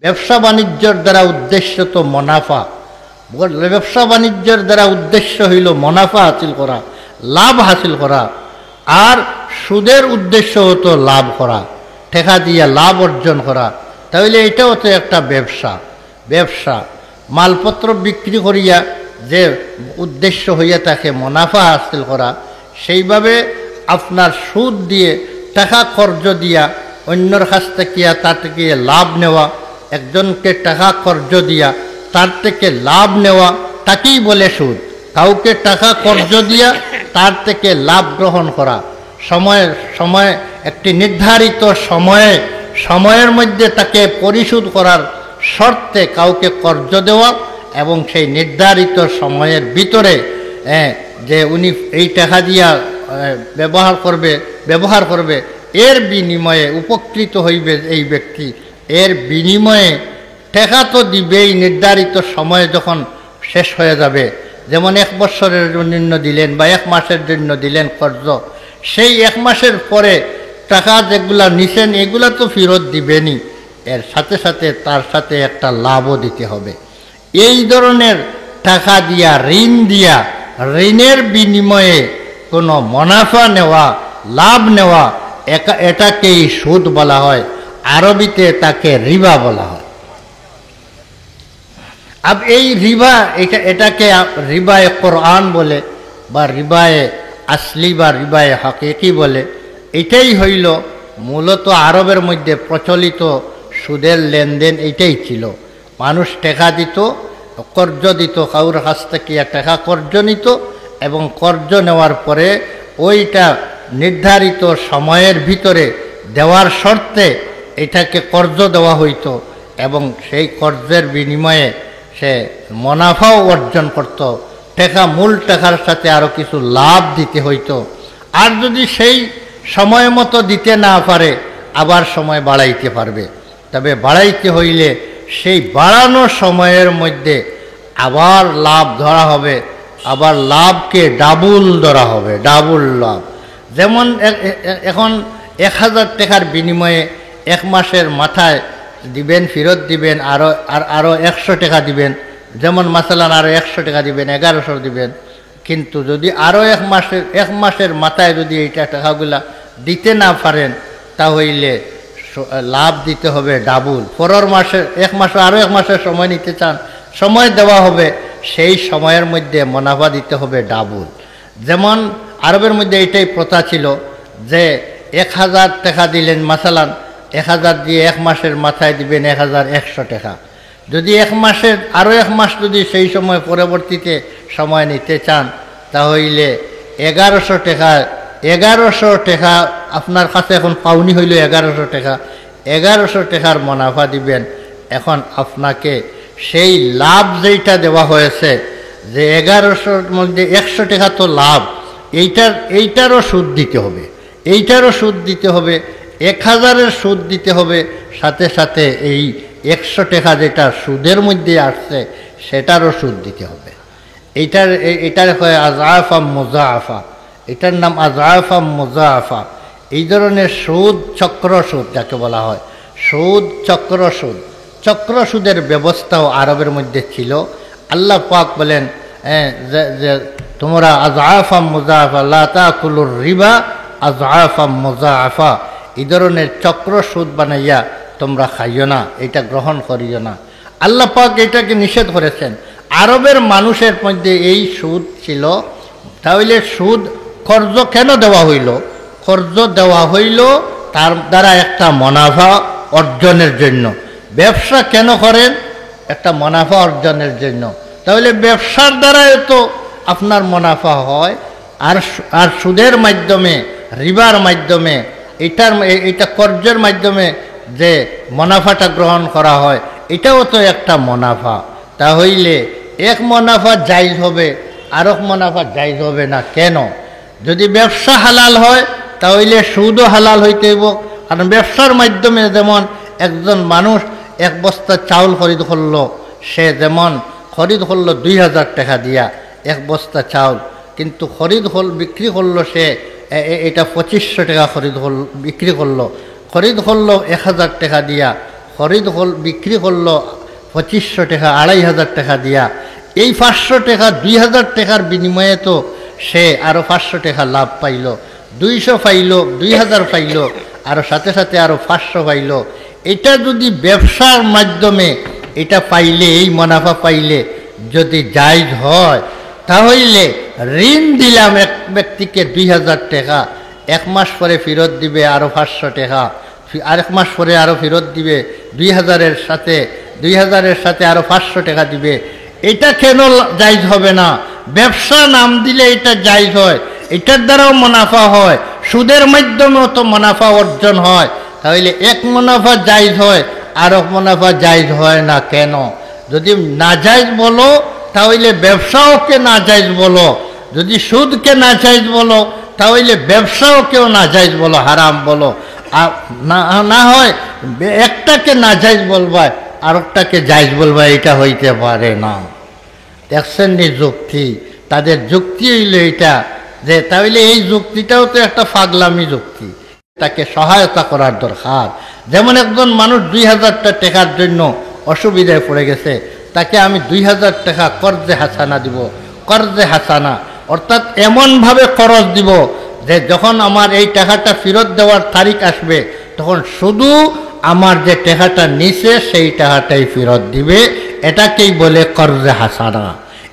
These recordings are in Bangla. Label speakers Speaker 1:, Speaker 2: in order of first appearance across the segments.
Speaker 1: ব্যবসা বাণিজ্যের দ্বারা উদ্দেশ্য তো মুনাফা। ব্যবসা বাণিজ্যের দ্বারা উদ্দেশ্য হইল মুনাফা হাসিল করা, লাভ হাসিল করা। আর সুদের উদ্দেশ্য হতো লাভ করা, ঠেকা দিয়া লাভ অর্জন করা। তাহলে এটাও তো একটা ব্যবসা। ব্যবসা মালপত্র বিক্রি করিয়া যে উদ্দেশ্য হইয়া থাকে মুনাফা হাসিল করা, সেইভাবে আপনার সুদ দিয়ে টাকা কর্জ দিয়া অন্যর কাছ থেকে তার থেকে লাভ নেওয়া, একজনকে টাকা কর্জ দিয়া তার থেকে লাভ নেওয়া, তাকেই বলে সুদ। কাউকে টাকা কর্জ দিয়া তার থেকে লাভ গ্রহণ করা, সময় একটি নির্ধারিত সময়ের মধ্যে তাকে পরিশোধ করার শর্তে কাউকে কর্জ দেওয়া, এবং সেই নির্ধারিত সময়ের ভিতরে যে উনি এই টাকা দিয়া ব্যবহার করবে, এর বিনিময়ে উপকৃত হইবে এই ব্যক্তি। এর বিনিময়ে টাকা তো দিবেই, নির্ধারিত সময় যখন শেষ হয়ে যাবে। যেমন 1 বছরের জন্য দিলেন বা 1 মাসের জন্য দিলেন কর্জ, সেই 1 মাসের পরে টাকা যেগুলা নিছেন এগুলা তো ফেরত দিবেনই, এর সাথে সাথে তার সাথে একটা লাভও দিতে হবে। এই ধরনের টাকা দিয়া, ঋণ দিয়া, ঋণের বিনিময়ে কোনো মুনাফা নেওয়া, লাভ নেওয়া, এটাকেই সুদ বলা হয়। আরবিতে তাকে রিবা বলা হয়। अब এই রিবা, এটাকে রিবায়ে কোরআন বলে, বা রিবায়ে আসলি বা রিবায়ে হাকিকি বলে। এটাই হইল মূলত আরবের মধ্যে প্রচলিত সুদের লেনদেন। এইটাই ছিল। মানুষ টাকা দিত, কর্জ দিত, কাউর কাছ থেকে টাকা কর্জ নিত, এবং কর্জ নেওয়ার পরে ওইটা নির্ধারিত সময়ের ভিতরে দেওয়ার শর্তে এটাকে কর্জ দেওয়া হইতো, এবং সেই কর্জের বিনিময়ে সে মুনাফাও অর্জন করত। টাকা, মূল টাকার সাথে আরও কিছু লাভ দিতে হইতো। আর যদি সেই সময় মতো দিতে না পারে, আবার সময় বাড়াইতে পারবে। তবে বাড়াইতে হইলে সেই বাড়ানো সময়ের মধ্যে আবার লাভ ধরা হবে, আবার লাভকে ডাবল ধরা হবে, ডাবল লাভ। যেমন এখন 1000 টাকার বিনিময়ে 1 মাসের মাথায় দিবেন, ফেরত দিবেন, আরও 100 টাকা দিবেন। যেমন মাসালান আরও 100 টাকা দিবেন, 1100 দিবেন। কিন্তু যদি আরও 1 মাসের মাথায় যদি এইটা টাকাগুলা দিতে না পারেন, তাহলে লাভ দিতে হবে ডাবল। পরের মাসে 1 মাসে আরও 1 মাসের সময় নিতে চান, সময় দেওয়া হবে, সেই সময়ের মধ্যে মুনাফা দিতে হবে ডাবল। যেমন আরবের মধ্যে এইটাই প্রথা ছিল যে 1000 টাকা দিলেন, মাসালান 1000 দিয়ে 1 মাসের মাথায় দিবেন 1100 টাকা। যদি 1 মাসের আরও 1 মাস যদি সেই সময় পরবর্তীতে সময় নিতে চান, তাহলে 1100 টাকা আপনার কাছে এখন পাওনি হইল 1100 টাকা। 1100 টাকার মুনাফা দিবেন। এখন আপনাকে সেই লাভ যেইটা দেওয়া হয়েছে, যে 1100-র মধ্যে 100 টাকা তো লাভ, এইটারও সুদ দিতে হবে, এইটারও সুদ দিতে হবে, 1000-এর সুদ দিতে হবে, সাথে সাথে এই 100 টাকা যেটা সুদের মধ্যে আসছে সেটারও সুদ দিতে হবে। এটার হয় আযআফা মুযাআফা, এটার নাম আযআফা মুযাআফা। এই ধরনের সুদ, চক্র সুদ যাকে বলা হয়, সুদ, চক্র সুদ। চক্র সুদের ব্যবস্থাও আরবের মধ্যে ছিল। আল্লাহ পাক বলেন যে তোমরা আযআফা মুযাআফা লা তাকুলুর রিবা আযআফা মুযাআফা, এই ধরনের চক্র সুদ বানাইয়া তোমরা খাইও না, এটা গ্রহণ করিও না। আল্লাহ পাক এটাকে নিষেধ করেছেন। আরবের মানুষের মধ্যে এই সুদ ছিল। তাহলে সুদ, কর্জ কেন দেওয়া হইল? কর্জ দেওয়া হইল তার দ্বারা একটা মুনাফা অর্জনের জন্য। ব্যবসা কেন করেন? একটা মুনাফা অর্জনের জন্য। তাহলে ব্যবসার দ্বারাই তো আপনার মুনাফা হয়। আর সুদের মাধ্যমে, রিবার মাধ্যমে, এটা কর্জের মাধ্যমে যে মুনাফাটা গ্রহণ করা হয়, এটাও তো একটা মুনাফা। তাহলে এক মুনাফা জায়েজ হবে, আর এক মুনাফা জায়েজ হবে না। কেন? যদি ব্যবসা হালাল হয় তাহলে সুদও হালাল হইতে হইব। কারণ ব্যবসার মাধ্যমে যেমন একজন মানুষ 1 বস্তা চাউল খরিদ করলো, সে যেমন খরিদ করলো 2000 টাকা দিয়া 1 বস্তা চাউল, কিন্তু বিক্রি করলো সে এটা 2500 টাকা বিক্রি করলো। খরিদ করলো 1000 টাকা দিয়া, খরিদ বিক্রি করলো 2500 টাকা 2500 টাকা দিয়া, এই 500 টাকা 2000 টাকার বিনিময়ে তো সে আরও 500 টাকা লাভ পাইল, 200 পাইল, 2000 পাইল, আরও সাথে সাথে আরও 500 পাইল। এটা যদি ব্যবসার মাধ্যমে এটা পাইলে, এই মুনাফা পাইলে যদি জায়েজ হয়, তাহলে ঋণ দিলাম এক ব্যক্তিকে 2000 টাকা, 1 মাস পরে ফেরত দিবে আরও 500 টাকা, আরেক মাস পরে আরও ফেরত দিবে 2000-এর সাথে আরও 500 টাকা দিবে। এটা কেন জায়েজ হবে না? ব্যবসা নাম দিলে এটা জায়েজ হয়, এটার দ্বারাও মুনাফা হয়, সুদের মাধ্যমেও তো মুনাফা অর্জন হয়। তাহলে এক মুনাফা জায়েজ হয়, আর এক মুনাফা জায়েজ হয় না কেন? যদি নাজায়েজ বলো তাহলে ব্যবসাওকে নাজায়েজ বলো, যদি সুদকে নাজায়েজ বলো তাহলে ব্যবসাওকেও নাজায়েজ বলো, হারাম বলো। না হয় একটাকে নাজায়েজ বলবা আর একটাকে জায়েজ বলবা, এটা হইতে পারে না। দেখছেন নি যুক্তি? তাদের যুক্তি হইল এটা, যে তাহলে এই যুক্তিটাও তো একটা ফাগলামি যুক্তি, তাকে সহায়তা করার দরকার। যেমন একজন মানুষ 2000 টাকার জন্য অসুবিধায় পড়ে গেছে, তাকে আমি 2000 টাকা কর্জে হাসানা দিব। কর্জে হাসানা অর্থাৎ এমনভাবে খরচ দিব যে যখন আমার এই টাকাটা ফেরত দেওয়ার তারিখ আসবে, তখন শুধু আমার যে টাকাটা নিছে সেই টাকাটাই ফেরত দিবে। এটাকেই বলে কর্জে হাসানা।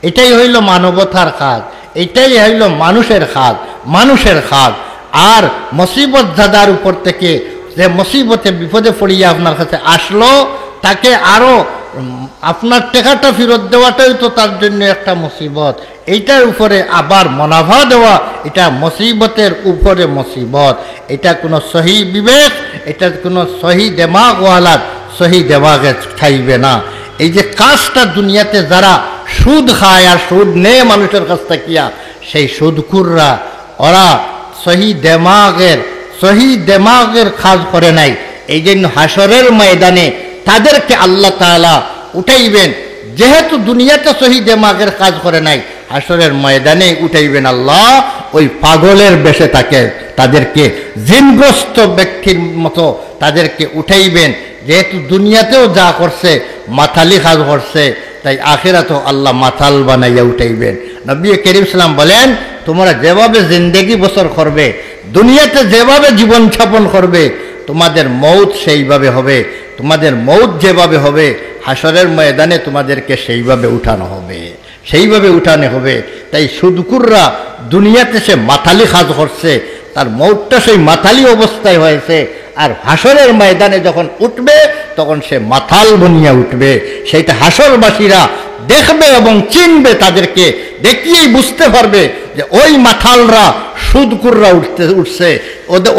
Speaker 1: এটাই হইল মানবতার কাজ, এটাই হইল মানুষের কাজ। আর মুসিবত জাদার উপর থেকে যে মুসিবতে বিপদে পড়িয়া আপনার কাছে আসলো, তাকে আরও আপনার টাকাটা ফেরত দেওয়াটাই তো তার জন্য একটা মুসিবত। এইটার উপরে আবার মুনাফা দেওয়া, এটা মুসিবতের উপরে মুসিবত। এটা কোনো সহি বিবেক, এটা কোনো সহি দেমাগওয়ালা সহি দেমাগে খাইবে না। এই যে কাজটা দুনিয়াতে যারা সুদ খায় আর সুদ নেয় মানুষের কাছ থেকে, সেই সুদখুররা ওরা সহি দেমাগের কাজ করে নাই। এই জন্য হাসরের ময়দানে তাদেরকে আল্লাহ তাআলা উঠাইবেন। যেহেতু দুনিয়াতে সহি দেমাগের কাজ করে নাই, হাসরের ময়দানে উঠাইবেন আল্লাহ ওই পাগলের বেশে তাদেরকে জিনগ্রস্ত ব্যক্তির মতো তাদেরকে উঠাইবেন। যেহেতু দুনিয়াতেও যা করছে মাথালি কাজ করছে, তাই আখিরাতেও আল্লাহ মাথাল বানাইয়া উঠাইবেন। নবী করিম সাল্লাল্লাহু আলাইহি ওয়াসাল্লাম বলেন, তোমরা যেভাবে জিন্দেগি বছর করবে, দুনিয়াতে যেভাবে জীবনযাপন করবে, তোমাদের মৌত সেইভাবে হবে। তোমাদের মৌত যেভাবে হবে, হাসরের ময়দানে তোমাদেরকে সেইভাবে উঠানো হবে। তাই সুদকুররা দুনিয়াতে সে মাথালি কাজ করছে, তার মৌতটা সেই মাথালি অবস্থায় হয়েছে, আর হাসরের ময়দানে যখন উঠবে তখন সে মাথাল বনিয়া উঠবে। সেইটা হাসরবাসীরা দেখবে এবং চিনবে, তাদেরকে দেখিয়েই বুঝতে পারবে যে ওই মাথালরা সুদকুররা উঠছে।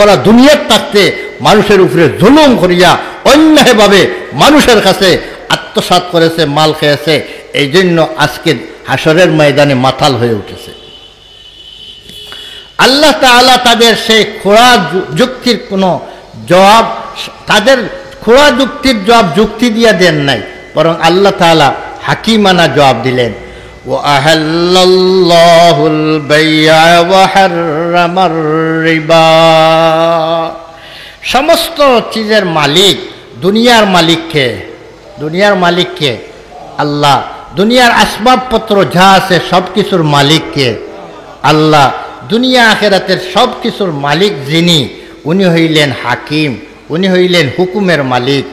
Speaker 1: ওরা দুনিয়ার থাকতে মানুষের উপরে জুলুম করিয়া অন্যায়ভাবে মানুষের কাছে আত্মসাৎ করেছে, মাল খেয়েছে। এই জন্য আজকে হাসরের ময়দানে মাথাল হয়ে উঠেছে। আল্লাহ তাআলা তাদের সেই খোঁড়া যুক্তির কোনো জবাব, তাদের খোঁড়া যুক্তির জবাব যুক্তি দিয়া দেন নাই, বরং আল্লাহ তাআলা হাকিমানা জবাব দিলেন। ওয়াহাল্লাল্লাহুল বাই'a ওয়া হাররামার রিবা। সমস্ত চিজের মালিক, দুনিয়ার মালিককে আল্লাহ। দুনিয়ার আসবাবপত্র যা আছে সব কিছুর মালিককে আল্লাহ। দুনিয়া আখিরাতের সব কিছুর মালিক যিনি, উনি হইলেন হাকিম, উনি হইলেন হুকুমের মালিক,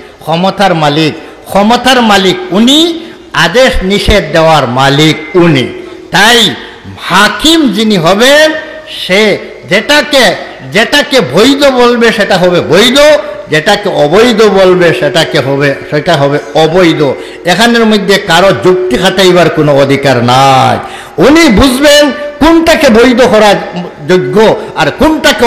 Speaker 1: ক্ষমতার মালিক উনি, আদেশ নিষেধ দেওয়ার মালিক উনি। তাই হাকিম যিনি হবেন, সে যেটাকে বৈধ বলবে সেটা হবে বৈধ, যেটাকে অবৈধ বলবে সেটা হবে অবৈধ। এখানের মধ্যে কারো যুক্তি খাটাইবার কোনো অধিকার নাই। উনি বুঝবেন কোনটাকে বৈধ করার যোগ্য আর কোনটাকে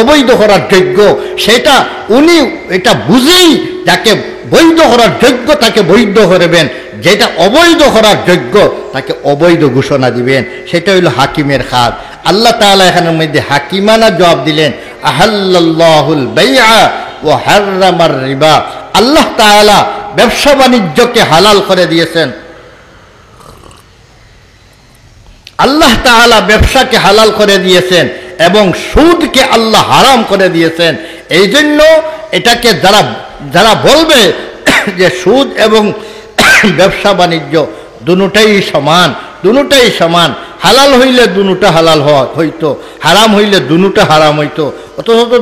Speaker 1: অবৈধ করার যোগ্য, সেটা উনি এটা বুঝেই যাকে বৈধ করার যোগ্য তাকে বৈধ করবেন, যেটা অবৈধ করার যোগ্য তাকে অবৈধ ঘোষণা দিবেন। সেটা হইল হাকিমের কাজ। আল্লাহ তাআলা এখানের মধ্যে হাকিমানা জবাব দিলেন, আহাল্লাল্লাহুল বাই'a ওয়া হাররামার রিবা। আল্লাহ তাআলা ব্যবসা বাণিজ্যকে হালাল করে দিয়েছেন। আল্লাহ তাআলা ব্যবসাকে হালাল করে দিয়েছেন এবং সুদকে আল্লাহ হারাম করে দিয়েছেন। এই জন্য এটাকে যারা বলবে যে সুদ এবং ব্যবসা বাণিজ্য দুটাই সমান, দুটাই সমান। হালাল হইলে দুটা হালাল হইতো, হারাম হইলে দুটা হারাম হইতো। অথচ তো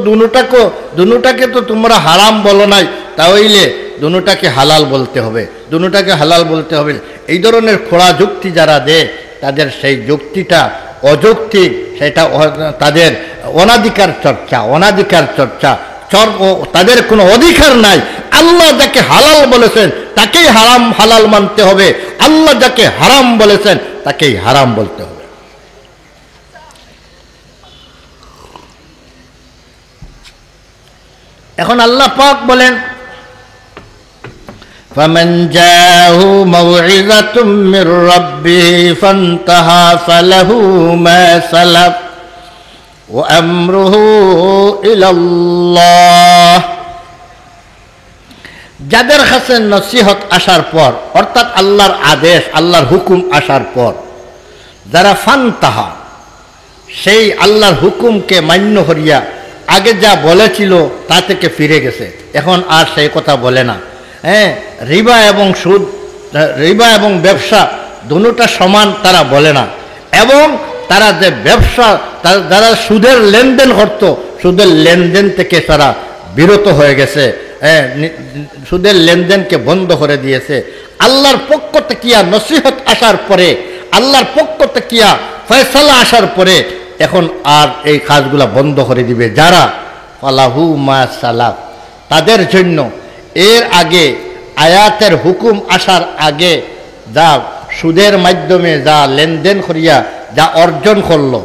Speaker 1: দুটাকে তো তোমরা হারাম বলো নাই, তাহলে দুটাকে হালাল বলতে হবে, দুটাকে হালাল বলতে হবে। এই ধরনের খোড়া যুক্তি যারা দেয় তাদের সেই যুক্তিটা অযৌক্তিক, সেটা তাদের অনাধিকার চর্চা, তাদের কোনো অধিকার নাই। আল্লাহ যাকে হালাল বলেছেন তাকেই হালাল মানতে হবে, আল্লাহ যাকে হারাম বলেছেন তাকেই হারাম বলতে হবে। এখন আল্লাহ পাক বলেন, فمن جاءه موعظة من ربه فانتهى فله ما سلف وأمره إلى الله। যাদের কাছে নসিহত আসার পর, অর্থাৎ আল্লাহর আদেশ, আল্লাহর হুকুম আসার পর যারা ফান্তাহা, সেই আল্লাহর হুকুমকে মান্য করিয়া আগে যা বলেছিল তা থেকে ফিরে গেছে, এখন আর সেই কথা বলে না। রিবা এবং সুদ, রিবা এবং ব্যবসা দুটোটা সমান তারা বলে না। এবং তারা যে ব্যবসা, যারা সুদের লেনদেন করত, সুদের লেনদেন থেকে তারা বিরত হয়ে গেছে, সুদের লেনদেনকে বন্ধ করে দিয়েছে। আল্লাহর পক্ষ থেকে নসিহত আসার পরে, আল্লাহর পক্ষ থেকে ফয়সালা আসার পরে এখন আর এই কাজগুলা বন্ধ করে দিবে যারা। ফালাহু মা সালাফ, তাদের জন্য এর আগে আয়াতের হুকুম আসার আগে যা সুদের মাধ্যমে যা লেনদেন করিয়া যা অর্জন করলো।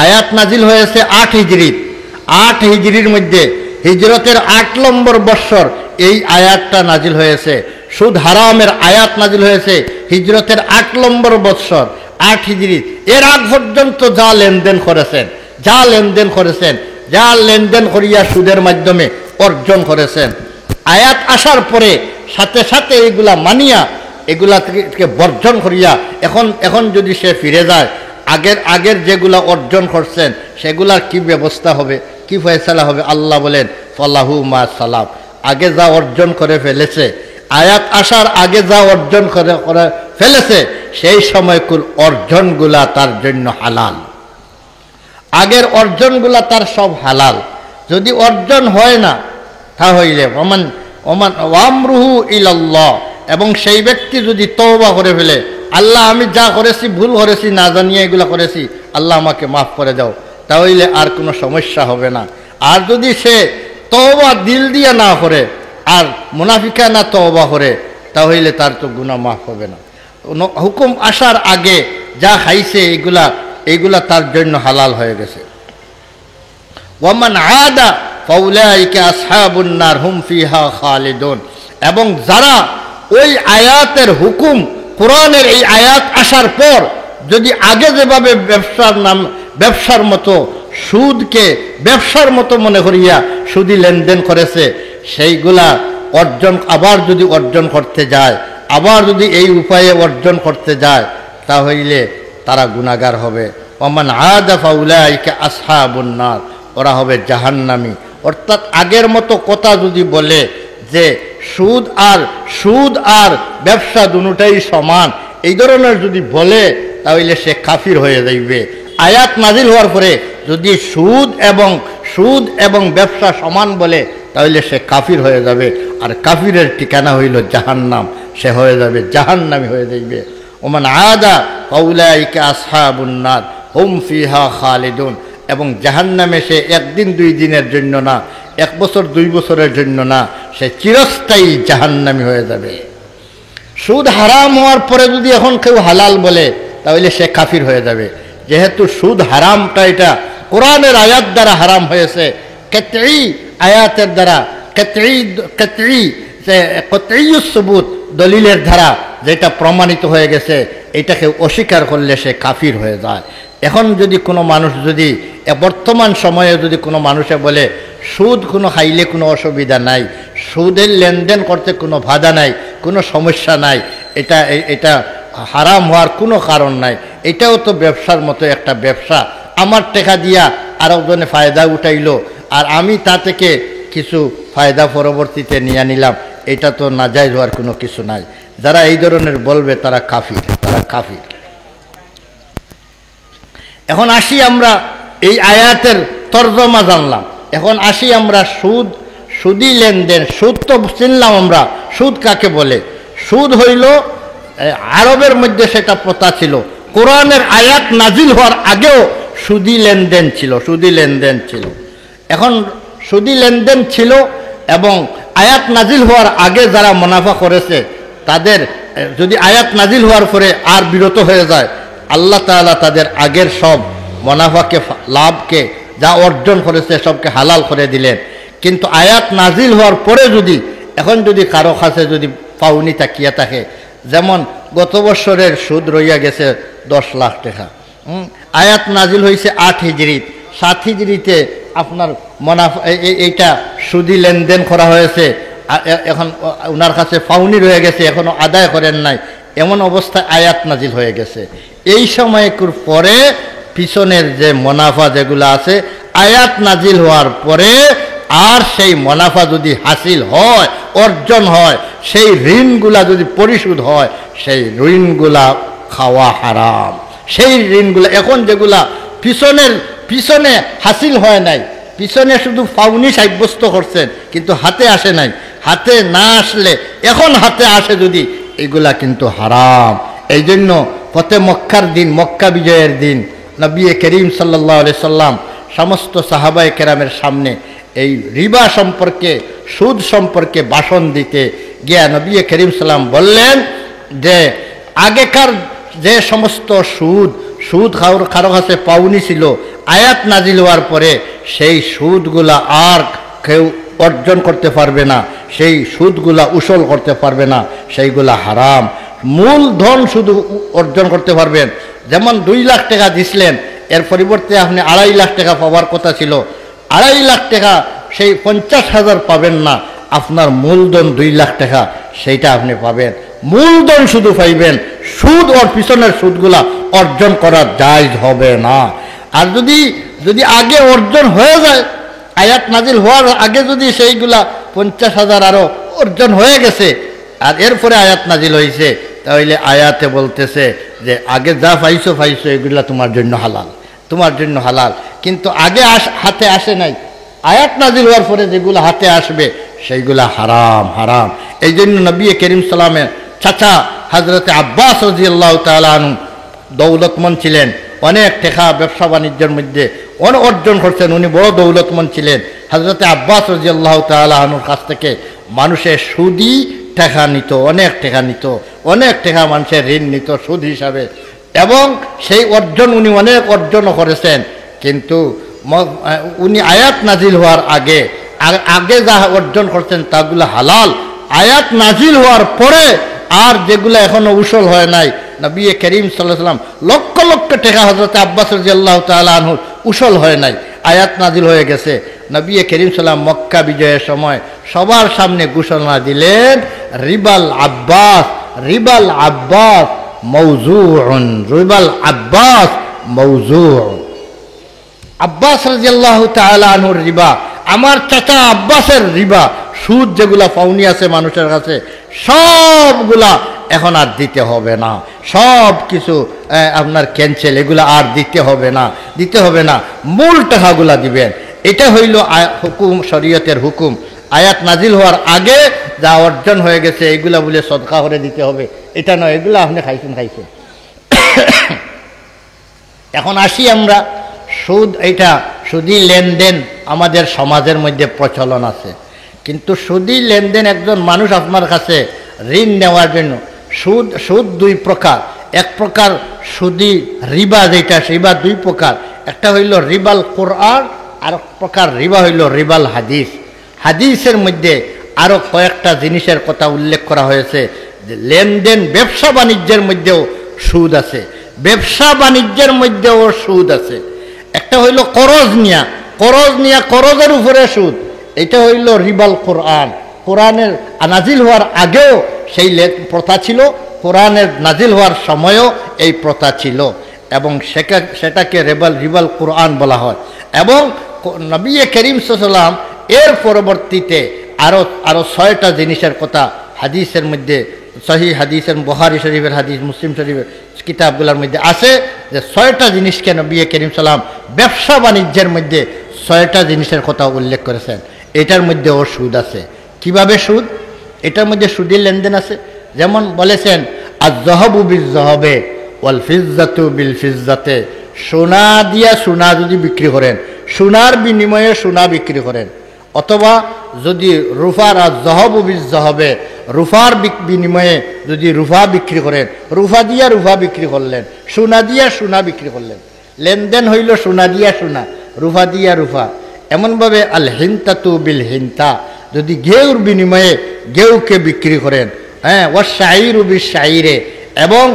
Speaker 1: আয়াত নাজিল হয়েছে 8 হিজরিত, 8 হিজরির মধ্যে হিজরতের 8 নম্বর বৎসর এই আয়াতটা নাজিল হয়েছে। সুদ হারামের আয়াত নাজিল হয়েছে হিজরতের 8 নম্বর বৎসর, 8 হিজরিত। এর আগ পর্যন্ত যা লেনদেন করেছেন, যা লেনদেন করিয়া সুদের মাধ্যমে অর্জন করেছেন, আয়াত আসার পরে সাথে সাথে এগুলা মানিয়া, এগুলা থেকে বর্জন করিয়া এখন যদি সে ফিরে যায়, আগের যেগুলা অর্জন করছেন সেগুলার কি ব্যবস্থা হবে, কি ফয়সালা হবে? আল্লাহ বলেন ফালাহু মা সালাফ, আগে যা অর্জন করে ফেলেছে, আয়াত আসার আগে যা অর্জন করে ফেলেছে, সেই সময়কুল অর্জনগুলা তার জন্য হালাল। আগের অর্জনগুলা তার সব হালাল। যদি অর্জন হয় না তাহলে ওয়ামরুহু ইলাল্লাহ, এবং সেই ব্যক্তি যদি তওবা করে ফেলে, আল্লাহ আমি যা করেছি ভুল করেছি, না জানিয়ে এগুলো করেছি, আল্লাহ আমাকে মাফ করে দাও, তাহলে আর কোনো সমস্যা হবে না। আর যদি সে তওবা দিল দিয়ে না করে আর মুনাফিকানা তওবা করে, তাহলে তার তো গুনাহ মাফ হবে না। হুকুম আসার আগে যা খাইছে এগুলা তার জন্য হালাল হয়ে গেছে। ওয়ামান আদা ফাউলাইকা আসহাবুন নার হুম ফিহা খালিদুন, এবং যারা ওই আয়াতের হুকুম, কোরআনের এই আয়াত আসার পর যদি আগে যেভাবে ব্যবসার মতো সুদকে ব্যবসার মতো মনে করিয়া সুদি লেনদেন করেছে, সেইগুলা আবার যদি অর্জন করতে যায়, আবার যদি এই উপায়ে অর্জন করতে যায়, তাহলে তারা গুনাহগার হবে। ওমান আদা ফাউলাইকা আসহাবুন নার, ওরা হবে জাহান্নামী। অর্থাৎ আগের মতো কথা যদি বলে যে সুদ আর ব্যবসা দুটোই সমান, এই ধরনের যদি বলে, তাহলে সে কাফির হয়ে যাইবে। আয়াত নাজিল হওয়ার পরে যদি সুদ এবং ব্যবসা সমান বলে, তাহলে সে কাফির হয়ে যাবে। আর কাফিরের ঠিকানা হইল জাহান্নাম, সে হয়ে যাবে জাহান্নামী হয়ে যাইবে। ওমান আদা ফাউলাইকা আসহাবুন নার হুম ফিহা খালিদুন, এবং জাহান্নামে সে 1 দিন 2 দিনের জন্য না, 1 বছর 2 বছরের জন্য না, সে চিরস্থায়ী জাহান্নামী হয়ে যাবে। সুদ হারাম হওয়ার পরে যদি এখন কেউ হালাল বলে, তাহলে সে কাফির হয়ে যাবে। যেহেতু সুদ হারামটা এটা কোরআনের আয়াত দ্বারা হারাম হয়েছে, কাতঈ আয়াতের দ্বারা, কাতঈয়ুস সুবুত দলিলের দ্বারা যেটা প্রমাণিত হয়ে গেছে, এটাকে অস্বীকার করলে সে কাফির হয়ে যায়। এখন যদি কোনো মানুষ যদি বর্তমান সময়ে যদি কোনো মানুষে বলে সুদ কোনো খাইলে কোনো অসুবিধা নাই, সুদের লেনদেন করতে কোনো বাধা নাই, কোনো সমস্যা নাই, এটা হারাম হওয়ার কোনো কারণ নাই, এটাও তো ব্যবসার মতো একটা ব্যবসা, আমার টাকা দিয়া আরেকজনে ফায়দা উঠাইলো আর আমি তা থেকে কিছু ফায়দা পরবর্তীতে নিয়ে নিলাম, এটা তো নাজায়েজ হওয়ার কোনো কিছু নাই। যারা এই ধরনের বলবে তারা কাফির, তারা কাফির। এখন আসি আমরা এই আয়াতের তর্জমা জানলাম, এখন আসি আমরা সুদি লেনদেন। সুদ তো চিনলাম আমরা, সুদ কাকে বলে। সুদ হইল আরবের মধ্যে সেটা প্রথা ছিল। কোরআনের আয়াত নাজিল হওয়ার আগেও সুদি লেনদেন ছিল, সুদি লেনদেন ছিল। এখন সুদি লেনদেন ছিল এবং আয়াত নাজিল হওয়ার আগে যারা মুনাফা করেছে তাদের যদি আয়াত নাজিল হওয়ার পরে আর বিরত হয়ে যায়, আল্লাহ তাআলা তাদের আগের সব মুনাফাকে, লাভকে যা অর্জন করেছে সবকে হালাল করে দিলেন। কিন্তু আয়াত নাজিল হওয়ার পরে যদি এখন যদি কারো কাছে যদি পাওনি তাকিয়ে থাকে, যেমন গত বছরের সুদ রইয়া গেছে 10 লাখ টাকা, আয়াত নাজিল হয়েছে 8 হিজরিত, 7 হিজরিতে আপনার মুনাফা এইটা সুদি লেনদেন করা হয়েছে, এখন ওনার কাছে পাওনি রয়ে গেছে, এখনো আদায় করেন নাই, এমন অবস্থায় আয়াত নাজিল হয়ে গেছে। এই সময় পরে পিছনের যে মুনাফা যেগুলো আছে আয়াত নাজিল হওয়ার পরে আর সেই মুনাফা যদি হাসিল হয়, অর্জন হয়, সেই ঋণগুলা যদি পরিশোধ হয়, সেই ঋণগুলা খাওয়া হারাম। সেই ঋণগুলা এখন যেগুলা পিছনে হাসিল হয় নাই, পিছনে শুধু পাওনি সাব্যস্ত করছেন কিন্তু হাতে আসে নাই, হাতে না আসলে এখন হাতে আসে যদি, এগুলা কিন্তু হারাম। এই জন্য ফতে মক্কার দিন, মক্কা বিজয়ের দিন নবী করিম সাল্লাল্লাহু আলাইহি সাল্লাম সমস্ত সাহাবায়ে কেরামের সামনে এই রিবা সম্পর্কে, সুদ সম্পর্কে ভাষণ দিতে গিয়া নবী করিম সাল্লাম বললেন যে আগেকার যে সমস্ত সুদ কারো কাছে পাওনি ছিল, আয়াত নাজিল হওয়ার পরে সেই সুদগুলা আর কেউ অর্জন করতে পারবে না, সেই সুদগুলা উসল করতে পারবে না, সেইগুলা হারাম। মূলধন শুধু অর্জন করতে পারবেন। যেমন 2 লাখ টাকা দিছিলেন, এর পরিবর্তে আপনি 2.5 লাখ টাকা পাওয়ার কথা ছিল, 2.5 লাখ টাকা সেই 50,000 পাবেন না, আপনার মূলধন 2 লাখ টাকা সেইটা আপনি পাবেন। মূলধন শুধু পাইবেন, সুদ ওর পিছনের সুদগুলা অর্জন করা জায়েজ হবে না। আর যদি আগে অর্জন হয়ে যায়, আয়াত নাজিল হওয়ার আগে যদি সেইগুলা 50,000 আরো অর্জন হয়ে গেছে আর এরপরে আয়াত নাজিল হয়েছে, তাহলে আয়াতে বলতেছে যে আগে যা পাইছো এগুলা তোমার জন্য হালাল, তোমার জন্য হালাল। কিন্তু আগে হাতে আসে নাই, আয়াত নাজিল হওয়ার পরে যেগুলো হাতে আসবে সেইগুলা হারাম, হারাম। এই জন্য নবী করিম সাল্লামের চাচা হযরতে আব্বাস রাদিয়াল্লাহু তাআলা আনহু দৌলতমন্দ ছিলেন, অনেক টাকা ব্যবসা বাণিজ্যের মধ্যে অর্জন করছেন, উনি বড় দৌলতমন্দ ছিলেন। হযরতে আব্বাস রাদিয়াল্লাহু তাআলা আনহুর কাছ থেকে মানুষের সুদি টাকা নিত, অনেক টাকা নিত, অনেক টাকা মানুষের ঋণ নিত সুদ হিসাবে, এবং সেই অর্জন উনি অনেক অর্জনও করেছেন। কিন্তু উনি আয়াত নাজিল হওয়ার আগে যা অর্জন করছেন তাগুলো হালাল। আয়াত নাজিল হওয়ার পরে আর যেগুলো এখনো উসল হয় নাই, নবী করিম সাল্লাল্লাহু আলাইহি ওয়াসাল্লাম লক্ষ লক্ষ টাকা হযরত আব্বাস রাদিয়াল্লাহু তাআলা আনহু উসল হয় নাই, আয়াত নাজিল হয়ে গেছে। নবী করিম সাল্লাম মক্কা বিজয়ের সময় সবার সামনে ঘোষণা দিলেন, রিবাল আব্বাস, রিবাল আব্বাস মাওজুউন, রিবাল আব্বাস মাওজুউন। আব্বাস রাদিয়াল্লাহু তাআলা আনহুর রিবা, আমার চাচা আব্বাসের রিবা, সুদ যেগুলা পাওনি আছে মানুষের কাছে সবগুলা এখন আর দিতে হবে না, সব কিছু আপনার ক্যান্সেল, এগুলা আর দিতে হবে না, দিতে হবে না, মূল টাকাগুলা দিবেন। এটা হইল হুকুম, শরীয়তের হুকুম। আয়াত নাজিল হওয়ার আগে যা অর্জন হয়ে গেছে এগুলা বলে সদকা করে দিতে হবে, এটা নয়, এগুলা আপনি খাইছেন। এখন আসি আমরা সুদ, এইটা সুদি লেনদেন আমাদের সমাজের মধ্যে প্রচলন আছে, কিন্তু সুদি লেনদেন একজন মানুষ আপনার কাছে ঋণ নেওয়ার জন্য সুদ 2 প্রকার। এক প্রকার সুদি রিবা, যেটা রিবা 2 প্রকার, একটা হইল রিবাল কোরআন, আর এক প্রকার রিবা হইল রিবাল হাদিস। হাদিসের মধ্যে আরো কয়েকটা জিনিসের কথা উল্লেখ করা হয়েছে, যে লেনদেন ব্যবসা বাণিজ্যের মধ্যেও সুদ আছে, ব্যবসা বাণিজ্যের মধ্যেও সুদ আছে। একটা হইল করজ নিয়া, করজের উপরে সুদ, এটা হইল রিবাল কোরআন। কোরআনের নাজিল হওয়ার আগেও সেই প্রথা ছিল, কোরআনের নাজিল হওয়ার সময়ও এই প্রথা ছিল, এবং সেটাকে রিবাল কোরআন বলা হয়। এবং নবী করিম সাল্লাল্লাহু আলাইহি ওয়াসাল্লাম এর পরবর্তীতে আরো 6টা জিনিসের কথা হাদিসের মধ্যে, সহি হাদিসের, বুখারী শরীফের হাদিস, মুসলিম শরীফের কিতাবগুলোর মধ্যে আছে যে 6টা জিনিসকে নবী করিম সাল্লাম ব্যবসা বাণিজ্যের মধ্যে 6টা জিনিসের কথা উল্লেখ করেছেন। এটার মধ্যেও সুদ আছে। কিভাবে সুদ? এটার মধ্যে সুদের লেনদেন আছে। যেমন বলেছেন আয-যাহাবু বিয-যাহাবে ওয়াল ফিজ্জাতু বিল ফিজ্জাতে, সোনা দিয়া সোনা যদি বিক্রি করেন, সোনার বিনিময়ে সোনা বিক্রি করেন, অথবা যদি রুফার আয-যাহাবু বিয-যাহাবে, রুফার বিনিময়ে যদি রুফা বিক্রি করেন, রুফা দিয়া রুফা বিক্রি করলেন, সোনা দিয়া সোনা বিক্রি করলেন, লেনদেন হইল সোনা দিয়া সোনা, রুফা দিয়া রুফা। এমনভাবে আল হিনতাতু বিল হিনতা, যদি গেউর বিনিময়ে গেউকে বিক্রি করেন, হ্যাঁ, ওয়া শাইরু বিশ শাইরে, এবং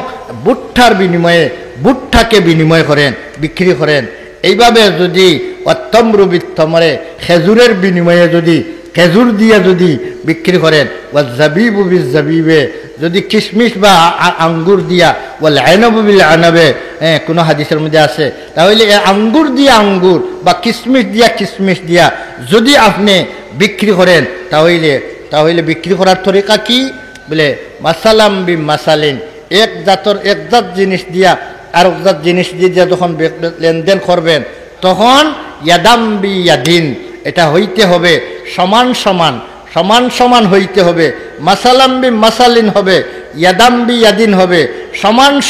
Speaker 1: ভুট্টার বিনিময়ে ভুট্টাকে বিনিময় করেন, বিক্রি করেন। এইভাবে যদি অত্তমরু বিত্তমরে, খেজুরের বিনিময়ে যদি খেজুর দিয়ে যদি বিক্রি করেন, ওয়া জাবিবু বিজ জাবিবে, যদি কিশমিশ বা আঙ্গুর দিয়া, ওয়াল আনাবু বিল আনাবে, হ্যাঁ, কোনো হাদিসের মধ্যে আছে, তাহলে আঙ্গুর দিয়া আঙ্গুর বা কিশমিশ দিয়া কিশমিশ দিয়া যদি আপনি বিক্রি করেন, তাহলে বিক্রি করার তরিকা কি? বলে মাসালাম বি মাসালিন, এক জাত জিনিস দিয়া আর এক জাত জিনিস দিয়ে যখন লেনদেন করবেন, তখন ইয়াদাম বি ইয়াদিন, এটা হইতে হবে সমান সমান হইতে হবে। মাসালাম বি মাসালিন হবে, ইয়াদাম বি ইয়াদিন হবে,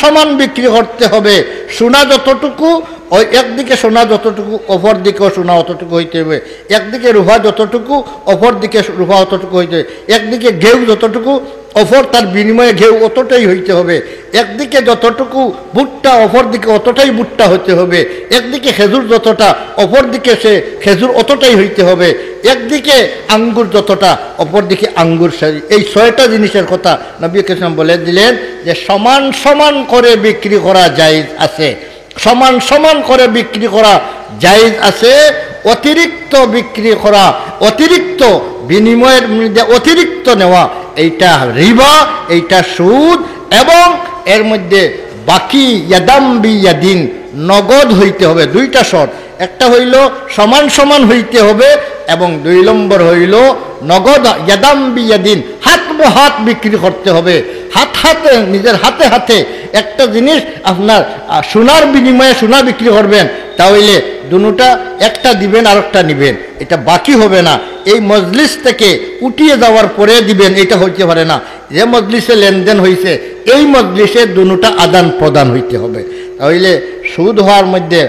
Speaker 1: সমান বিক্রি করতে হবে। সোনা যতটুকু, ওই একদিকে সোনা যতটুকু, অপর দিকেও সোনা অতটুকু হইতে হবে। একদিকে রুফা যতটুকু, অপর দিকে রুফা অতটুকু হইতে হবে। একদিকে ঘেউ যতটুকু, অপর তার বিনিময়ে ঘেউ অতটাই হইতে হবে। একদিকে যতটুকু ভুট্টা, অপর দিকে অতটাই ভুট্টা হতে হবে। একদিকে খেজুর যতটা, অপর দিকে সে খেজুর অতটাই হইতে হবে। একদিকে আঙ্গুর যতটা, অপর দিকে আঙ্গুর। এই 6টা জিনিসের কথা নবী করিম বলে দিলেন যে সমান করে বিক্রি করা জায়েজ আছে, সমান করে বিক্রি করা জায়েজ আছে। অতিরিক্ত বিক্রি করা, অতিরিক্ত বিনিময়ের মধ্যে অতিরিক্ত নেওয়া, এইটা রিবা, এইটা সুদ। এবং এর মধ্যে বাকি ইয়াদাম বি ইয়াদিন, নগদ হইতে হবে। 2টা শর্ত, একটা হইল সমান হইতে হবে, এবং 2 নম্বর হইল নগদ ইয়াদাম বি ইয়াদিন, হাত বিক্রি করতে হবে। হাতে নিজের হাতে একটা জিনিস আপনার সোনার বিনিময়ে সোনা বিক্রি করবেন, তাহলে দুটা, একটা দিবেন আর একটা নিবেন, এটা বাকি হবে না। এই মজলিস থেকে উঠিয়ে যাওয়ার পরে দিবেন, এটা হইতে পারে না। যে মজলিসে লেনদেন হয়েছে, এই মজলিসে দুটা আদান প্রদান হইতে হবে। তাহলে সুদ হওয়ার মধ্যে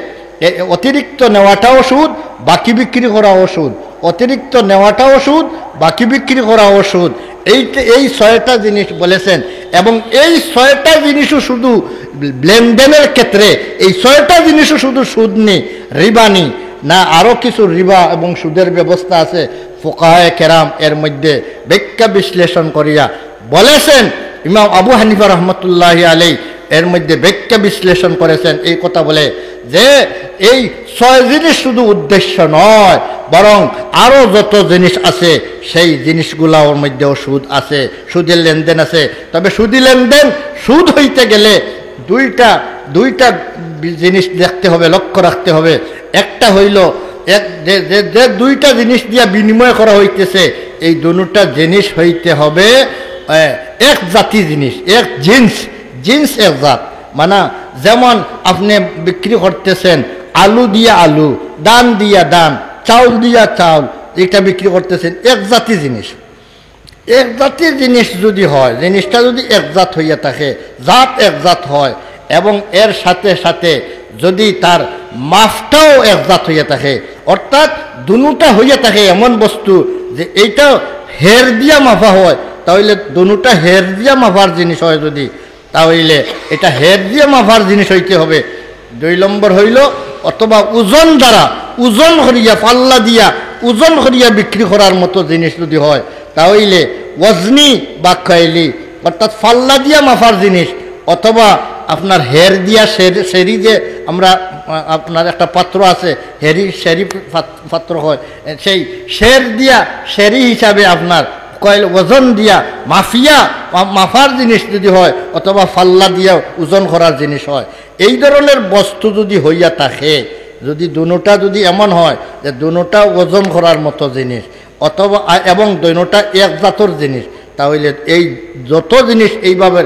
Speaker 1: অতিরিক্ত নেওয়াটাও সুদ, বাকি বিক্রি করাও সুদ। অতিরিক্ত নেওয়াটাও সুদ, বাকি বিক্রি করাও সুদ। এই 6টা জিনিস বলেছেন। এবং এই 6টা জিনিসও শুধু লেনদেনের ক্ষেত্রে, এই 6টা জিনিসও শুধু সুদ নেই, রিবা নেই, না আরও কিছু রিবা এবং সুদের ব্যবস্থা আছে। ফুকাহায়ে কেরাম এর মধ্যে ব্যাখ্যা বিশ্লেষণ করিয়া বলেছেন, ইমাম আবু হানিফা রহমতুল্লাহি আলাইহি এর মধ্যে ব্যাখ্যা বিশ্লেষণ করেছেন এই কথা বলে যে এই 6 জিনিস শুধু উদ্দেশ্য নয়, বরং আরও যত জিনিস আছে সেই জিনিসগুলোর মধ্যেও সুদ আছে, সুদের লেনদেন আছে। তবে সুদি লেনদেন, সুদ হইতে গেলে দুইটা জিনিস দেখতে হবে, লক্ষ্য রাখতে হবে। একটা হইল যে 2টা জিনিস দিয়া বিনিময় করা হইতেছে, এই 2টা জিনিস হইতে হবে এক জাতি জিনিস, এক জিন্স এক জাত। মানে যেমন আপনি বিক্রি করতেছেন আলু দিয়া আলু, দান দিয়া দান, চাউল দিয়া চাউল, এটা বিক্রি করতেছেন এক জাতি জিনিস। এক জাতির জিনিস যদি হয়, জিনিসটা যদি এক জাত হইয়া থাকে, জাত এক জাত হয়, এবং এর সাথে সাথে যদি তার মাফটাও এক জাত হইয়া থাকে, অর্থাৎ দুটা হইয়া থাকে এমন বস্তু যে এইটা হের দিয়া মাফা হয়, তাহলে দুটা হের দিয়া মাফার জিনিস হয় যদি, তাহলে এটা হের দিয়া মাফার জিনিস হইতে হবে। 2 নম্বর হইল অথবা ওজন দ্বারা, ওজন করিয়া পাল্লা দিয়া ওজন করিয়া বিক্রি করার মতো জিনিস যদি হয়, তাহলে ওজনি বা কাইলি, অর্থাৎ পাল্লা দিয়া মাফার জিনিস, অথবা আপনার হের দিয়া সেরি, যে আমরা আপনার একটা পাত্র আছে সেরি পাত্র হয়, সেই শের দিয়া সেরি হিসাবে আপনার কয়েল ওজন দিয়া মাফার জিনিস যদি হয়, অথবা ফাল্লা দিয়া ওজন করার জিনিস হয়, এই ধরনের বস্তু যদি হইয়া থাকে, যদি দুটা যদি এমন হয় যে দুটা ওজন করার মতো জিনিস, অথবা এবং দৈনটা এক জাতর জিনিস, তাহলে এই যত জিনিস এইভাবে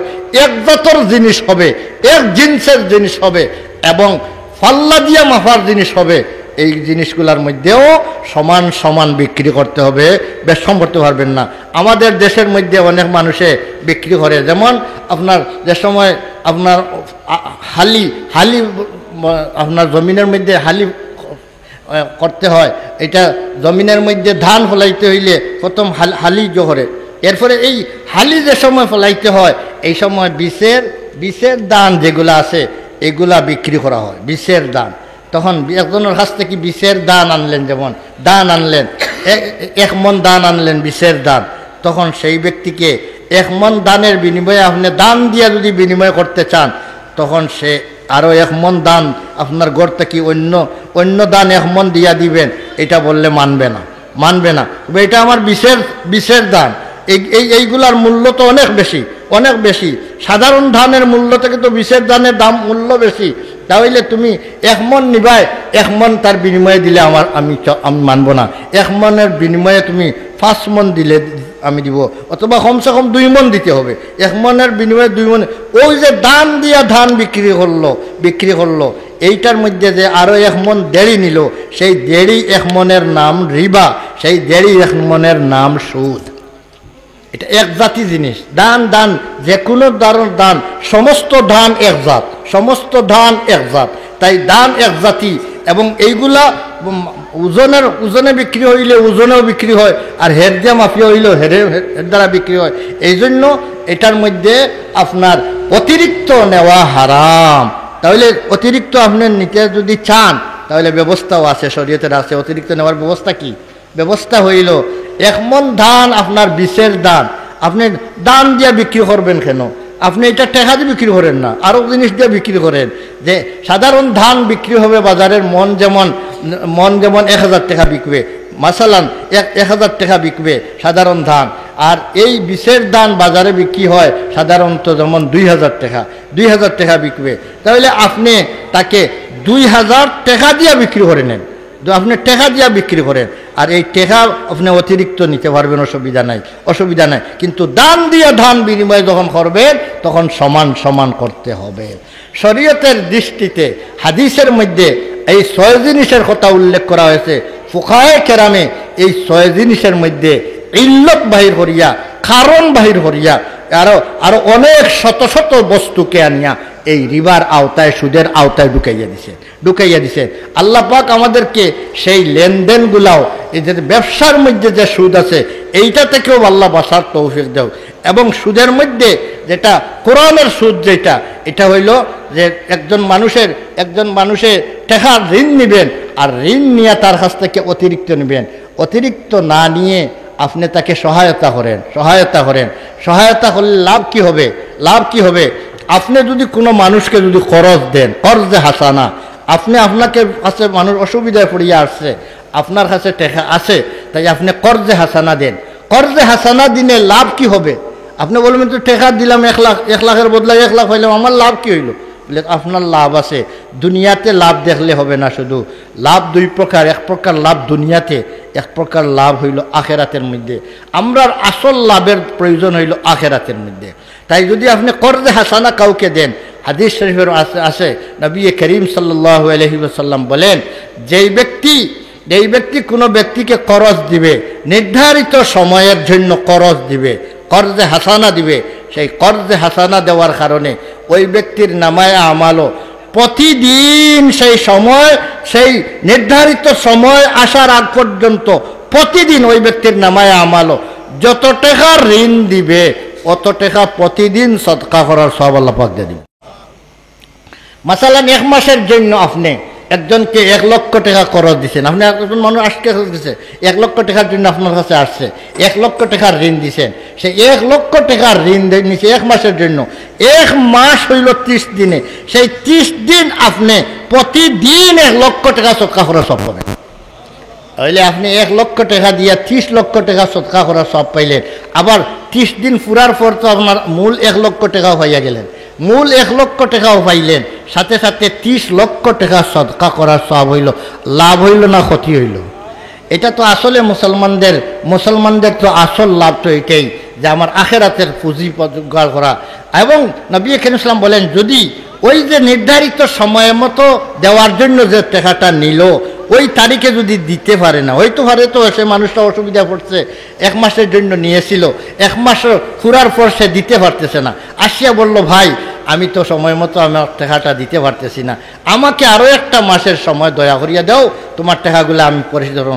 Speaker 1: এক জাতর জিনিস হবে, এক জিনিসের জিনিস হবে এবং পাল্লা দিয়া মাফার জিনিস হবে। এই জিনিসগুলোর মধ্যেও সমান সমান বিক্রি করতে হবে, বেশম করতে পারবেন না। আমাদের দেশের মধ্যে অনেক মানুষে বিক্রি করে, যেমন আপনার যে সময় আপনার হালি আপনার জমিনের মধ্যে হালি করতে হয়, এটা জমিনের মধ্যে ধান ফলাইতে হইলে প্রথম হালি জোহরে, এরপরে এই হালি যে সময় ফলাইতে হয় এই সময় বিষের দান যেগুলো আছে এগুলা বিক্রি করা হয়, বিষের দান। তখন একজনের কাছ থেকে বিষের দান আনলেন, যেমন দান আনলেন 1 মণ দান আনলেন বিষের দান, তখন সেই ব্যক্তিকে 1 মণ দানের বিনিময়ে আপনি দান দিয়া যদি বিনিময় করতে চান, তখন সে আরও 1 মণ দান আপনার ঘর থেকে অন্য দান 1 মণ দিয়া দিবেন, এটা বললে মানবে না। এটা আমার বিষের দান, এইগুলার মূল্য তো অনেক বেশি। সাধারণ ধানের মূল্য থেকে তো বিষের ধানের দাম মূল্য বেশি। তাহলে তুমি 1 মণ নিবাই, 1 মণ তার বিনিময়ে দিলে আমি মানব না। 1 মণের বিনিময়ে তুমি 5 মণ দিলে আমি দিব, অথবা কমসে কম 2 মণ দিতে হবে। 1 মণের বিনিময়ে 2 মণ, ওই যে দান দিয়া ধান বিক্রি করলো এইটার মধ্যে যে আরো 1 মণ দেড়ি নিল, সেই দেড়ি 1 মণের নাম রিবা, সেই দেড়ি 1 মণের নাম সুদ। এটা এক জাতি জিনিস। দান যে কোনো দান, সমস্ত ধান এক জাত, তাই দান এক জাতি। এবং এইগুলা ওজনে বিক্রি হইলে ওজনেও বিক্রি হয়, আর হের দিয়ে মাফিয়া হইলেও হের দ্বারা বিক্রি হয়। এই জন্য এটার মধ্যে আপনার অতিরিক্ত নেওয়া হারাম। তাহলে অতিরিক্ত আপনি নিতে যদি চান তাহলে ব্যবস্থাও আছে, শরীয়তের আছে। অতিরিক্ত নেওয়ার ব্যবস্থা কি? ব্যবস্থা হইল 1 মণ ধান আপনার বিষের দান, আপনি দান দিয়ে বিক্রি করবেন কেন? আপনি এটা টাকা দিয়ে বিক্রি করেন না, আরও জিনিস দিয়ে বিক্রি করেন। যে সাধারণ ধান বিক্রি হবে বাজারের মন যেমন 1000 টাকা বিকবে, মাসালান 1000 টাকা বিকবে সাধারণ ধান, আর এই বিষের দান বাজারে বিক্রি হয় সাধারণত যেমন 2000 টাকা বিকবে। তাহলে আপনি তাকে 2000 টাকা দিয়ে বিক্রি করে নেন, আপনি টাকা দিয়ে বিক্রি করেন, আর এই টাকা আপনি অতিরিক্ত নিতে পারবেন, অসুবিধা নাই। কিন্তু দান দিয়ে ধান বিনিময় যখন করবেন তখন সমান করতে হবে। শরীয়তের দৃষ্টিতে হাদিসের মধ্যে এই 6 জিনিসের কথা উল্লেখ করা হয়েছে। ফুকায়ে কেরামে এই 6 জিনিসের মধ্যে ইল্লত বাহির করিয়া, কারণ বাহির করিয়া আরো অনেক শত বস্তুকে আনিয়া এই রিবার আওতায়, সুদের আওতায় ঢুকাইয়া দিছেন। আল্লাহ পাক আমাদেরকে সেই লেনদেনগুলাও, এই যে ব্যবসার মধ্যে যে সুদ আছে এইটা থেকেও আল্লাহ বাঁচার তৌফিক দাও। এবং সুদের মধ্যে যেটা কোরআনের সুদ, এটা হইল যে একজন মানুষের টাকা ঋণ নিবেন, আর ঋণ নিয়ে তার কাছ থেকে অতিরিক্ত নেবেন। অতিরিক্ত না নিয়ে আপনি তাকে সহায়তা করেন। সহায়তা করলে লাভ কি হবে? আপনি যদি কোনো মানুষকে যদি করজ দেন, কর্জে হাসানা, আপনাকে কাছে মানুষ অসুবিধায় পড়িয়া আসছে, আপনার কাছে টাকা আছে, তাই আপনি কর্জে হাসানা দেন। কর্জে হাসানা দিনে লাভ কি হবে? আপনি বলবেন তো টাকা দিলাম 1 লাখ, 1 লাখের বদলা 1 লাখ হইলাম, আমার লাভ কি হইল? বলে আপনার লাভ আছে। দুনিয়াতে লাভ দেখলে হবে না, শুধু লাভ 2 প্রকার। 1 প্রকার লাভ দুনিয়াতে, 1 প্রকার লাভ হইল আখেরাতের মধ্যে। আমরার আসল লাভের প্রয়োজন হইল আখেরাতের মধ্যে। তাই যদি আপনি কর্জে হাসানা কাউকে দেন, হাদিস শরীফের আছে নবী করিম সাল্লাল্লাহু আলাইহি ওয়াসাল্লাম বলেন, যেই ব্যক্তি কোনো ব্যক্তিকে করজ দিবে, নির্ধারিত সময়ের জন্য করজ দিবে, কর্জে হাসানা দিবে, সেই কর্জে হাসানা দেওয়ার কারণে ওই ব্যক্তির নামায়ে আমালও প্রতিদিন সেই নির্ধারিত সময় আসার আগ পর্যন্ত প্রতিদিন ওই ব্যক্তির নামায়ে আমালও যত টাকা ঋণ দিবে অত টাকা প্রতিদিন সদকা করার সওয়াব আল্লাহ পাক দিয়ে দিবে। মাসালান 1 মাসের জন্য আপনি একজনকে 1 লক্ষ টাকা করজ দিচ্ছেন, আপনি একজন মানুষ আজকে দিচ্ছে 1 লক্ষ টাকার জন্য আপনার কাছে আসছে, 1 লক্ষ টাকার ঋণ দিচ্ছেন। সেই 1 লক্ষ টাকার ঋণ নিচ্ছে 1 মাসের জন্য। 1 মাস হইল 30 দিনে, সেই 30 দিন আপনি প্রতিদিন 1 লক্ষ টাকা সদকা করার সওয়াব পাবেন। তাহলে আপনি 1 লক্ষ টাকা দিয়ে 30 লক্ষ টাকা সদকা করার সওয়াব পাইলেন। আবার 30 দিন পুরার পর তো আপনার মূল 1 লক্ষ টাকাও পাইয়া গেলেন, মূল 1 লক্ষ টাকাও পাইলেন, সাথে 30 লক্ষ টাকা সদকা করার সওয়াব হইল। লাভ হইল না ক্ষতি হইল? এটা তো আসলে মুসলমানদের তো আসল লাভ তো এটাই যে আমার আখেরাতের পুঁজি জোগাড় করা। এবং নবী করিম সাল্লাল্লাহু আলাইহি ওয়াসাল্লাম বলেন, যদি ওই যে নির্ধারিত সময় মতো দেওয়ার জন্য যে টাকাটা নিল ওই তারিখে যদি দিতে পারে না, হয়তো পারে তো সে মানুষটা অসুবিধা পড়ছে, 1 মাসের জন্য নিয়েছিল, 1 মাস পুরার পর সে দিতে পারতেছে না, আসিয়া বলল, ভাই আমি তো সময় মতো আমার টাকাটা দিতে পারতেছি না, আমাকে আরও 1টা মাসের সময় দয়া করিয়া দাও, তোমার টাকাগুলো আমি পরিশোধ করব,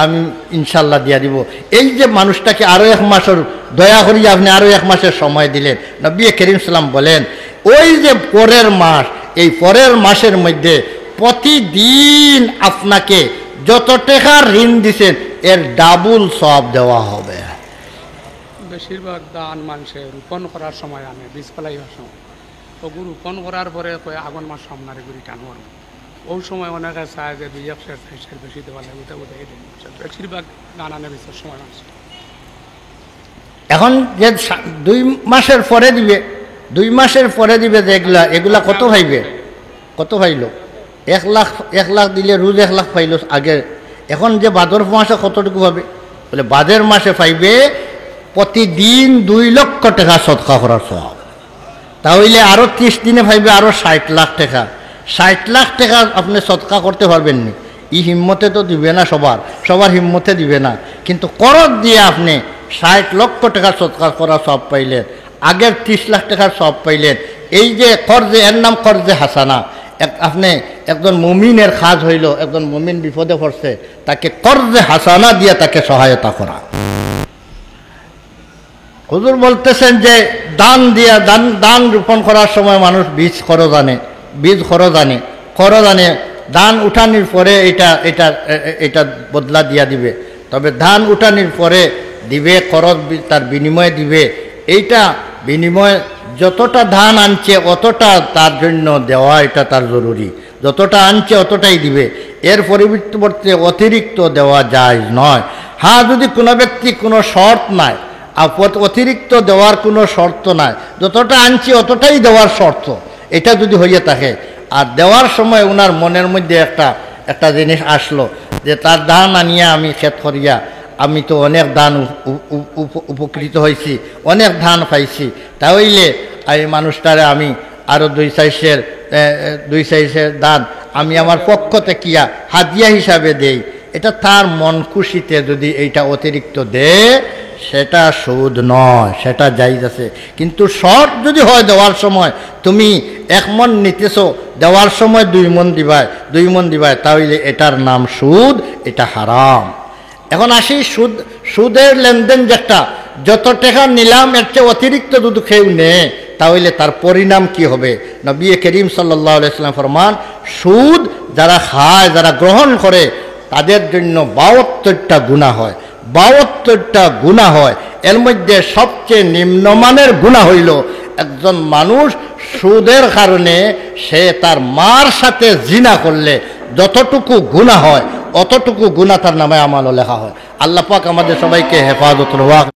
Speaker 1: আমি ইনশাল্লাহ দিয়া দিব। এই যে মানুষটাকে আরও 1 মাসের দয়া করিয়া আপনি আরও 1 মাসের সময় দিলেন, নবী করিম সাল্লাল্লাহু আলাইহি ওয়াসাল্লাম বলেন ওই যে পরের মাস, এই পরের মাসের মধ্যে প্রতিদিন আপনাকে যত টাকা ঋণ দিছেন এর ডাবল সওয়াব দেওয়া হবে।
Speaker 2: বেশিরভাগ ধান মানুষে রোপণ করার সময় আনে, বীজ ফেলাইবার সময়, ওগুলো রোপণ করার পরে কয়ে আগুন মাস সামনারে গুড়ি টানবার, ওই সময় অনেকে চায় যে 2-1 সের বেশি দেওয়া লাগে, বেশিরভাগ ধান আনে বীজের সময় মানুষ।
Speaker 1: এখন যে 2 মাসের পরে দিবে, 2 মাসের পরে দিবে যে এগুলা কত পাইবে, কত পাইল? 1 লাখ দিলে রোজ 1 লাখ পাইল আগে। এখন যে ভাদর মাসে কতটুকু পাবে? বলে ভাদের মাসে পাইবে প্রতিদিন 2 লক্ষ টাকা সদকা করার সওয়াব। তাহলে আরও 30 দিনে পাইবে আরও 60 লাখ টাকা। 60 লাখ টাকা আপনি সদকা করতে পারবেন নি? এই হিম্মতে তো দিবে না, সবার হিম্মতে দিবে না, কিন্তু করজ দিয়ে আপনি 60 লক্ষ টাকা সদকা করার সওয়াব পাইলেন, আগের 30 লাখ টাকার সওয়াব পাইলেন। এই যে কর্জে, এর নাম কর্জে হাসানা। আপনি একজন মুমিনের কাজ হইল, একজন মুমিন বিপদে পড়ছে, তাকে কর্জে হাসানা দিয়ে তাকে সহায়তা করা। হুজুর বলতেছেন যে দান দিয়া, দান রোপণ করার সময় মানুষ বীজ খরচ আনে, ধান উঠানির পরে এটা বদলা দিয়া দিবে, তবে ধান উঠানির পরে দিবে খরচ, তার বিনিময়ে দিবে। এইটা বিনিময়ে যতটা ধান আনছে অতটা তার জন্য দেওয়া, এটা তার জরুরি। যতটা আনছে অতটাই দিবে, এর পরিবর্তে অতিরিক্ত দেওয়া যায় নয়। হ্যাঁ, যদি কোনো ব্যক্তি কোনো শর্ত নাই, অতিরিক্ত দেওয়ার কোনো শর্ত নাই, যতটা আনছি অতটাই দেওয়ার শর্ত, এটা যদি হইয়া থাকে, আর দেওয়ার সময় ওনার মনের মধ্যে একটা জিনিস আসলো যে তার ধান আনিয়া আমি ক্ষেত করিয়া আমি তো অনেক ধান উপকৃত হয়েছি, অনেক ধান পাইছি, তাহলে এই মানুষটারে আমি আরও 2 সাইজের ধান আমি আমার পক্ষ থেকে হাদিয়া হিসাবে দেই। এটা তার মন খুশিতে যদি এইটা অতিরিক্ত দেয় সেটা সুদ নয়, সেটা জায়েজ আছে। কিন্তু শর্ত যদি হয় দেওয়ার সময় তুমি 1 মণ নিতেছো, দেওয়ার সময় 2 মণ দিবাই, তাহলে এটার নাম সুদ, এটা হারাম। এখন আসি সুদের লেনদেন, যেটা যত টাকা নিলাম এর চেয়ে অতিরিক্ত যদি কেউ নেয় তাহলে তার পরিণাম কি হবে? নবী করিম সাল্লাল্লাহু আলাইহি ওয়াসাল্লাম ফরমান, সুদ যারা খায়, যারা গ্রহণ করে, তাদের জন্য 72টা গুনাহ হয়। 72টা গুনাহ হয়। এর মধ্যে সবচেয়ে নিম্নমানের গুনাহ হইল একজন মানুষ সুদের কারণে সে তার মার সাথে জিনা করলে যতটুকু গুনাহ হয় অতটুকু গুনাহ তার নামে আমালও লেখা হয়। আল্লাহ পাক আমাদের সবাইকে হেফাজত রাখুন।